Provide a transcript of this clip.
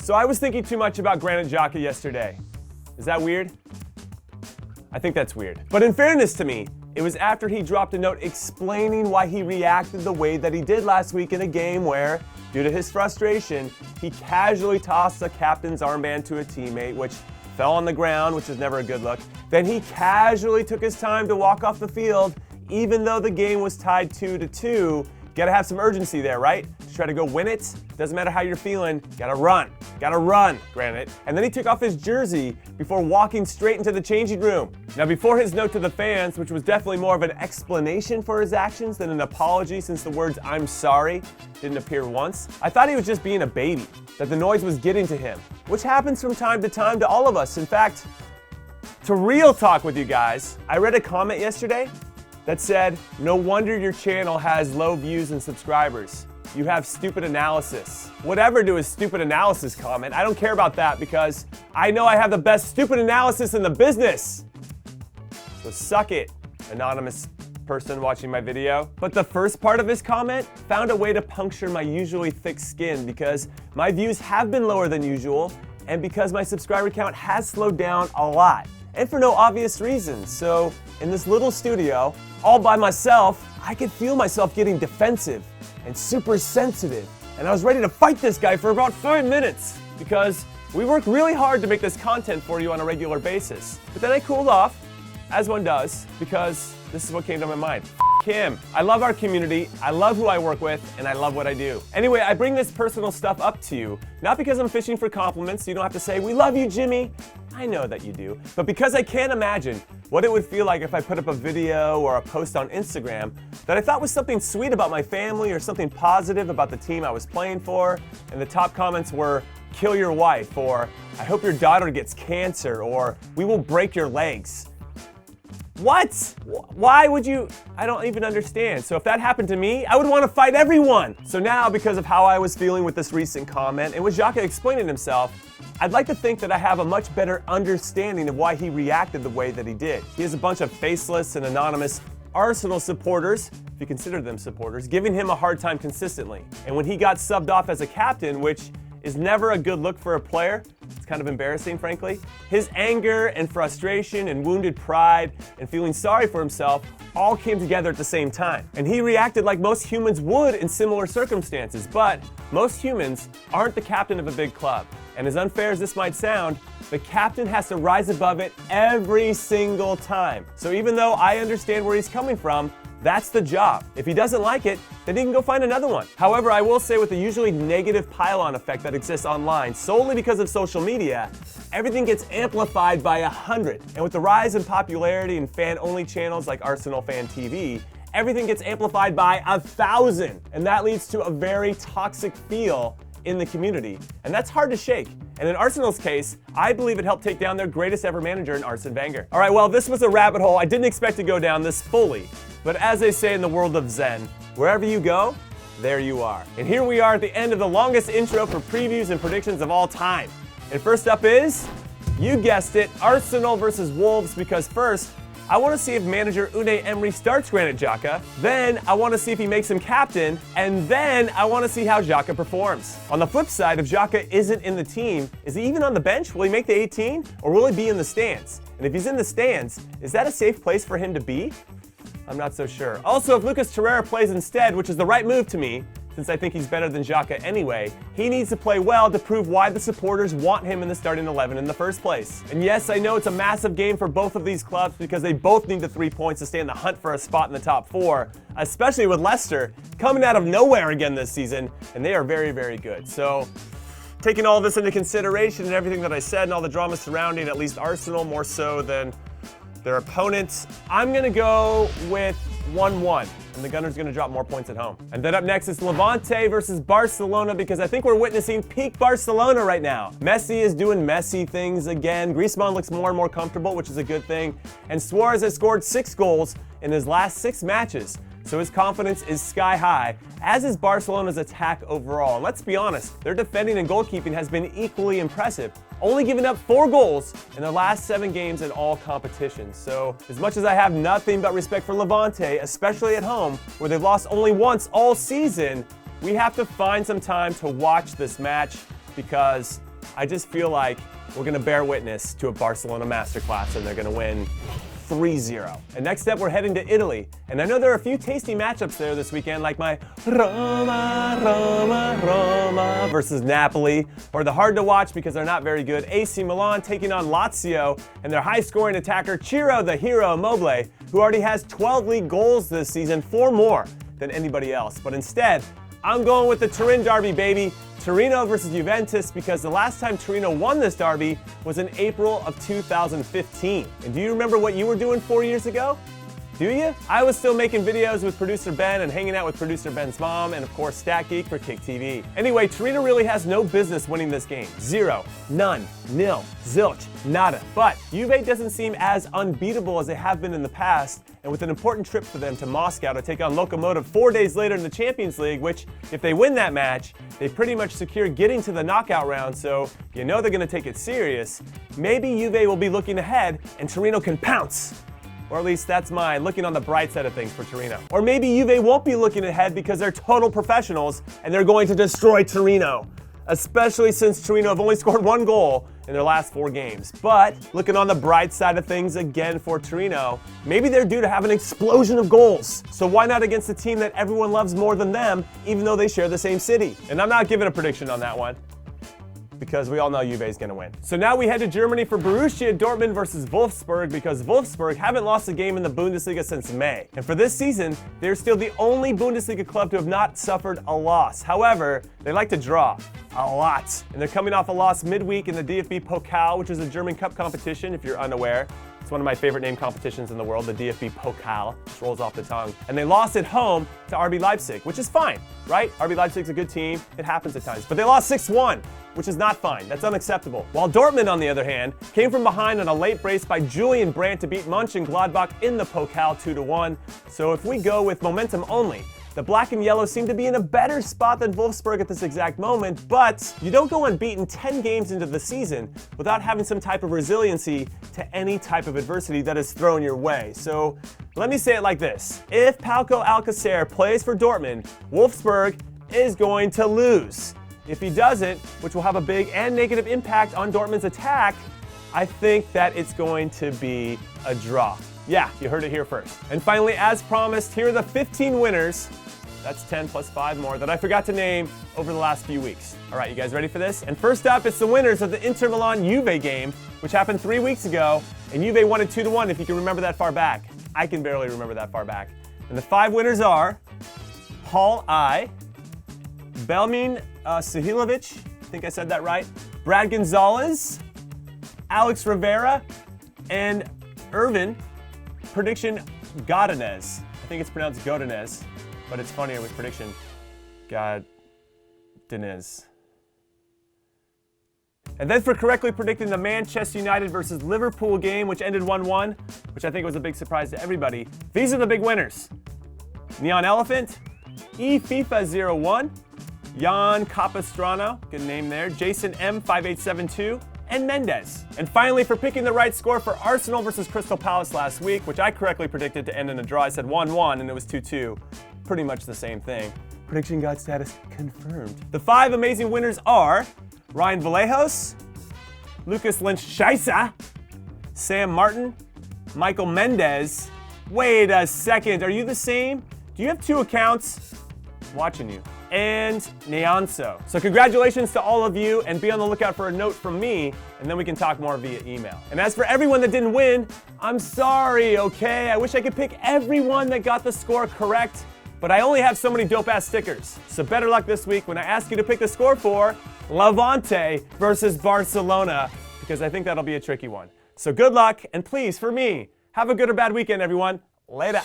So I was thinking too much about Granit Xhaka yesterday. Is that weird? I think that's weird. But in fairness to me, it was after he dropped a note explaining why he reacted the way that he did last week in a game where, due to his frustration, he casually tossed a captain's armband to a teammate, which fell on the ground, which is never a good look. Then he casually took his time to walk off the field, even though the game was tied 2-2. Gotta have some urgency there, right? To try to go win it. Doesn't matter how you're feeling, gotta run, Granit. And then he took off his jersey before walking straight into the changing room. Now, before his note to the fans, which was definitely more of an explanation for his actions than an apology, since the words "I'm sorry" didn't appear once, I thought he was just being a baby, that the noise was getting to him, which happens from time to time to all of us. In fact, to real talk with you guys, I read a comment yesterday that said, "No wonder your channel has low views and subscribers. You have stupid analysis." Whatever to his stupid analysis comment, I don't care about that because I know I have the best stupid analysis in the business. So suck it, anonymous person watching my video. But the first part of his comment found a way to puncture my usually thick skin because my views have been lower than usual and because my subscriber count has slowed down a lot. And for no obvious reasons. So in this little studio, all by myself, I could feel myself getting defensive and super sensitive. And I was ready to fight this guy for about 5 minutes because we work really hard to make this content for you on a regular basis. But then I cooled off, as one does, because this is what came to my mind. Him. I love our community, I love who I work with, and I love what I do. Anyway, I bring this personal stuff up to you, not because I'm fishing for compliments, you don't have to say, "We love you, Jimmy." I know that you do, but because I can't imagine what it would feel like if I put up a video or a post on Instagram that I thought was something sweet about my family or something positive about the team I was playing for, and the top comments were, "Kill your wife," or "I hope your daughter gets cancer," or "We will break your legs." What? Why would you? I don't even understand. So if that happened to me, I would want to fight everyone. So now, because of how I was feeling with this recent comment, and with Xhaka explaining himself, I'd like to think that I have a much better understanding of why he reacted the way that he did. He has a bunch of faceless and anonymous Arsenal supporters, if you consider them supporters, giving him a hard time consistently. And when he got subbed off as a captain, which is never a good look for a player, it's kind of embarrassing, frankly, his anger and frustration and wounded pride and feeling sorry for himself all came together at the same time. And he reacted like most humans would in similar circumstances, but most humans aren't the captain of a big club. And as unfair as this might sound, the captain has to rise above it every single time. So even though I understand where he's coming from, that's the job. If he doesn't like it, then he can go find another one. However, I will say with the usually negative pile-on effect that exists online solely because of social media, everything gets amplified by 100. And with the rise in popularity in fan-only channels like Arsenal Fan TV, everything gets amplified by 1,000. And that leads to a very toxic feel in the community. And that's hard to shake. And in Arsenal's case, I believe it helped take down their greatest ever manager in Arsene Wenger. All right, well, this was a rabbit hole I didn't expect to go down this fully. But as they say in the world of Zen, wherever you go, there you are. And here we are at the end of the longest intro for previews and predictions of all time. And first up is, you guessed it, Arsenal versus Wolves, because first, I want to see if manager Unai Emery starts Granit Xhaka, then I want to see if he makes him captain, and then I want to see how Xhaka performs. On the flip side, if Xhaka isn't in the team, is he even on the bench? Will he make the 18? Or will he be in the stands? And if he's in the stands, is that a safe place for him to be? I'm not so sure. Also, if Lucas Torreira plays instead, which is the right move to me, since I think he's better than Xhaka anyway, he needs to play well to prove why the supporters want him in the starting 11 in the first place. And yes, I know it's a massive game for both of these clubs because they both need the 3 points to stay in the hunt for a spot in the top 4, especially with Leicester coming out of nowhere again this season, and they are very, very good. So, taking all this into consideration and everything that I said and all the drama surrounding at least Arsenal more so than their opponents, I'm gonna go with 1-1, and the Gunners gonna drop more points at home. And then up next is Levante versus Barcelona, because I think we're witnessing peak Barcelona right now. Messi is doing Messi things again. Griezmann looks more and more comfortable, which is a good thing. And Suarez has scored 6 goals in his last 6 matches. So his confidence is sky high, as is Barcelona's attack overall. And let's be honest, their defending and goalkeeping has been equally impressive, only giving up 4 goals in their last 7 games in all competitions. So as much as I have nothing but respect for Levante, especially at home, where they've lost only once all season, we have to find some time to watch this match because I just feel like we're going to bear witness to a Barcelona masterclass, and they're going to win 3-0. And next up, we're heading to Italy. And I know there are a few tasty matchups there this weekend, like my Roma versus Napoli, or the hard to watch because they're not very good AC Milan taking on Lazio, and their high-scoring attacker Ciro the Hero Immobile, who already has 12 league goals this season, 4 more than anybody else. But instead, I'm going with the Turin derby, baby. Torino versus Juventus, because the last time Torino won this derby was in April of 2015. And do you remember what you were doing 4 years ago? Do you? I was still making videos with producer Ben and hanging out with producer Ben's mom, and of course Stat Geek for Kick TV. Anyway, Torino really has no business winning this game. 0, none, nil, zilch, nada. But Juve doesn't seem as unbeatable as they have been in the past, and with an important trip for them to Moscow to take on Lokomotiv 4 days later in the Champions League, which, if they win that match, they pretty much secure getting to the knockout round, so you know they're going to take it serious. Maybe Juve will be looking ahead and Torino can pounce. Or at least that's my looking on the bright side of things for Torino. Or maybe Juve won't be looking ahead because they're total professionals and they're going to destroy Torino. Especially since Torino have only scored 1 goal in their last 4 games. But looking on the bright side of things again for Torino, maybe they're due to have an explosion of goals. So why not against a team that everyone loves more than them, even though they share the same city? And I'm not giving a prediction on that one, because we all know Juve is going to win. So now we head to Germany for Borussia Dortmund versus Wolfsburg, because Wolfsburg haven't lost a game in the Bundesliga since May. And for this season, they're still the only Bundesliga club to have not suffered a loss. However, they like to draw a lot. And they're coming off a loss midweek in the DFB Pokal, which is a German cup competition, if you're unaware. It's one of my favorite name competitions in the world, the DFB Pokal. Just rolls off the tongue. And they lost at home to RB Leipzig, which is fine, right? RB Leipzig's a good team. It happens at times. But they lost 6-1, which is not fine. That's unacceptable. While Dortmund, on the other hand, came from behind on a late brace by Julian Brandt to beat Mönchengladbach in the Pokal 2-1. So if we go with momentum only, the black and yellow seem to be in a better spot than Wolfsburg at this exact moment, but you don't go unbeaten 10 games into the season without having some type of resiliency to any type of adversity that is thrown your way. So let me say it like this. If Paco Alcacer plays for Dortmund, Wolfsburg is going to lose. If he doesn't, which will have a big and negative impact on Dortmund's attack, I think that it's going to be a draw. Yeah, you heard it here first. And finally, as promised, here are the 15 winners. That's 10 plus 5 more that I forgot to name over the last few weeks. All right, you guys ready for this? And first up, it's the winners of the Inter Milan-Juve game, which happened 3 weeks ago, and Juve won it 2-1, if you can remember that far back. I can barely remember that far back. And the 5 winners are Paul I, Belmin Suhilovic, I think I said that right, Brad Gonzalez, Alex Rivera, and Irvin Prediction Godinez. I think it's pronounced Godinez, but it's funnier with Prediction Godinez. And then for correctly predicting the Manchester United versus Liverpool game, which ended 1-1, which I think was a big surprise to everybody, these are the big winners. Neon Elephant, eFIFA01, Jan Capistrano, good name there, Jason M5872, and Mendez. And finally, for picking the right score for Arsenal versus Crystal Palace last week, which I correctly predicted to end in a draw, I said 1-1 and it was 2-2. Pretty much the same thing. Prediction God status confirmed. The 5 amazing winners are Ryan Vallejos, Lucas Lynch-Scheisse, Sam Martin, Michael Mendez. Wait a second, are you the same? Do you have 2 accounts? Watching you. And Neonso. So congratulations to all of you, and be on the lookout for a note from me, and then we can talk more via email. And as for everyone that didn't win, I'm sorry, okay? I wish I could pick everyone that got the score correct, but I only have so many dope-ass stickers. So better luck this week when I ask you to pick the score for Levante versus Barcelona, because I think that'll be a tricky one. So good luck, and please, for me, have a good or bad weekend, everyone. Later.